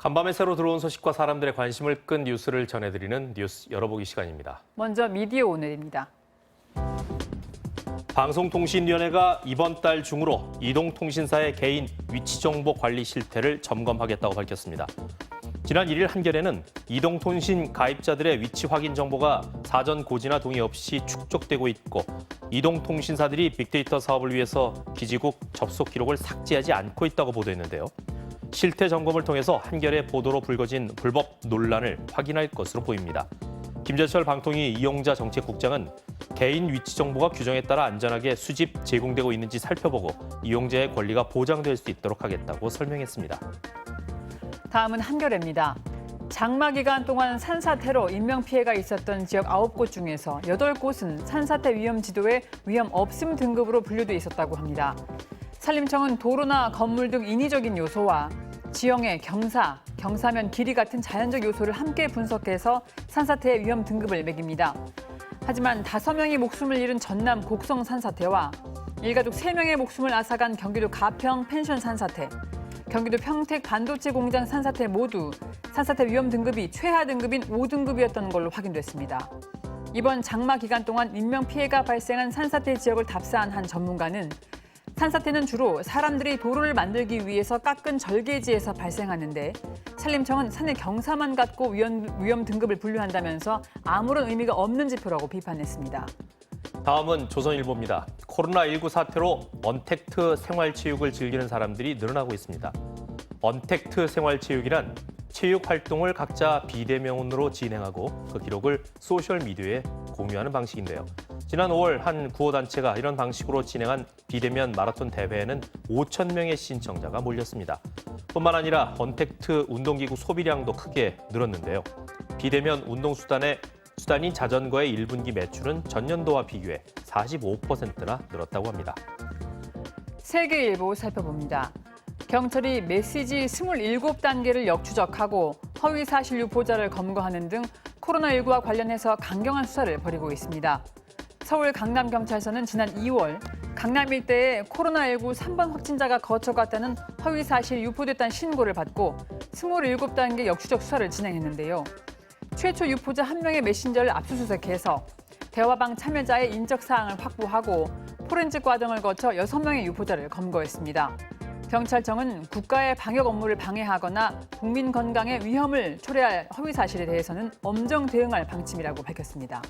간밤에 새로 들어온 소식과 사람들의 관심을 끈 뉴스를 전해드리는 뉴스 열어보기 시간입니다. 먼저 미디어 오늘입니다. 방송통신위원회가 이번 달 중으로 이동통신사의 개인 위치정보 관리 실태를 점검하겠다고 밝혔습니다. 지난 1일 한겨레는 이동통신 가입자들의 위치 확인 정보가 사전 고지나 동의 없이 축적되고 있고 이동통신사들이 빅데이터 사업을 위해서 기지국 접속 기록을 삭제하지 않고 있다고 보도했는데요. 실태 점검을 통해서 한겨레 보도로 불거진 불법 논란을 확인할 것으로 보입니다. 김재철 방통위 이용자 정책국장은 개인 위치 정보가 규정에 따라 안전하게 수집, 제공되고 있는지 살펴보고 이용자의 권리가 보장될 수 있도록 하겠다고 설명했습니다. 다음은 한겨레입니다. 장마 기간 동안 산사태로 인명피해가 있었던 지역 9곳 중에서 8곳은 산사태 위험 지도에 위험 없음 등급으로 분류돼 있었다고 합니다. 산림청은 도로나 건물 등 인위적인 요소와 지형의 경사, 경사면 길이 같은 자연적 요소를 함께 분석해서 산사태의 위험 등급을 매깁니다. 하지만 5명이 목숨을 잃은 전남 곡성 산사태와 일가족 3명의 목숨을 앗아간 경기도 가평 펜션 산사태, 경기도 평택 반도체 공장 산사태 모두 산사태 위험 등급이 최하 등급인 5등급이었던 걸로 확인됐습니다. 이번 장마 기간 동안 인명피해가 발생한 산사태 지역을 답사한 한 전문가는 산사태는 주로 사람들이 도로를 만들기 위해서 깎은 절개지에서 발생하는데 산림청은 산의 경사만 갖고 위험 등급을 분류한다면서 아무런 의미가 없는 지표라고 비판했습니다. 다음은 조선일보입니다. 코로나19 사태로 언택트 생활체육을 즐기는 사람들이 늘어나고 있습니다. 언택트 생활체육이란 체육 활동을 각자 비대면으로 진행하고 그 기록을 소셜미디어에 공유하는 방식인데요. 지난 5월 한 구호단체가 이런 방식으로 진행한 비대면 마라톤 대회에는 5,000명의 신청자가 몰렸습니다. 뿐만 아니라 언택트 운동기구 소비량도 크게 늘었는데요. 비대면 운동수단인 자전거의 1분기 매출은 전년도와 비교해 45%나 늘었다고 합니다. 세계일보 살펴봅니다. 경찰이 메시지 27단계를 역추적하고 허위사실 유포자를 검거하는 등 코로나19와 관련해서 강경한 수사를 벌이고 있습니다. 서울 강남경찰서는 지난 2월 강남 일대에 코로나19 3번 확진자가 거쳐갔다는 허위사실 유포됐다는 신고를 받고 27단계 역추적 수사를 진행했는데요. 최초 유포자 1명의 메신저를 압수수색해서 대화방 참여자의 인적사항을 확보하고 포렌식 과정을 거쳐 6명의 유포자를 검거했습니다. 경찰청은 국가의 방역 업무를 방해하거나 국민 건강에 위험을 초래할 허위 사실에 대해서는 엄정 대응할 방침이라고 밝혔습니다.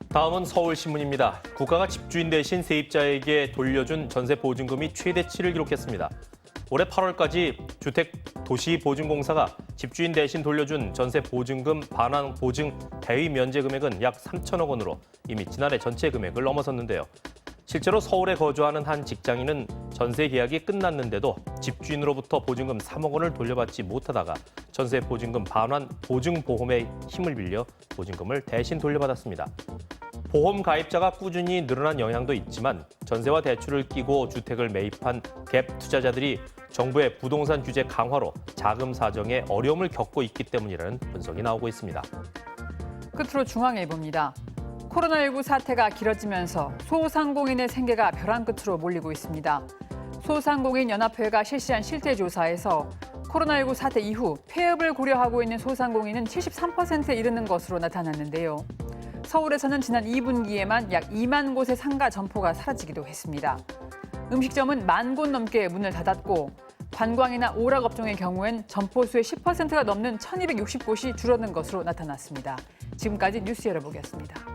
다음은 서울신문입니다. 국가가 집주인 대신 세입자에게 돌려준 전세 보증금이 최대치를 기록했습니다. 올해 8월까지 주택도시보증공사가 집주인 대신 돌려준 전세 보증금 반환 보증 대위 면제 금액은 약 3천억 원으로 이미 지난해 전체 금액을 넘어섰는데요. 실제로 서울에 거주하는 한 직장인은 전세 계약이 끝났는데도 집주인으로부터 보증금 3억 원을 돌려받지 못하다가 전세 보증금 반환 보증보험의 힘을 빌려 보증금을 대신 돌려받았습니다. 보험 가입자가 꾸준히 늘어난 영향도 있지만 전세와 대출을 끼고 주택을 매입한 갭 투자자들이 정부의 부동산 규제 강화로 자금 사정에 어려움을 겪고 있기 때문이라는 분석이 나오고 있습니다. 끝으로 중앙일보입니다. 코로나19 사태가 길어지면서 소상공인의 생계가 벼랑 끝으로 몰리고 있습니다. 소상공인 연합회가 실시한 실태조사에서 코로나19 사태 이후 폐업을 고려하고 있는 소상공인은 73%에 이르는 것으로 나타났는데요. 서울에서는 지난 2분기에만 약 2만 곳의 상가 점포가 사라지기도 했습니다. 음식점은 1만 곳 넘게 문을 닫았고 관광이나 오락업종의 경우엔 점포 수의 10%가 넘는 1,260곳이 줄어든 것으로 나타났습니다. 지금까지 뉴스 열어보기였습니다.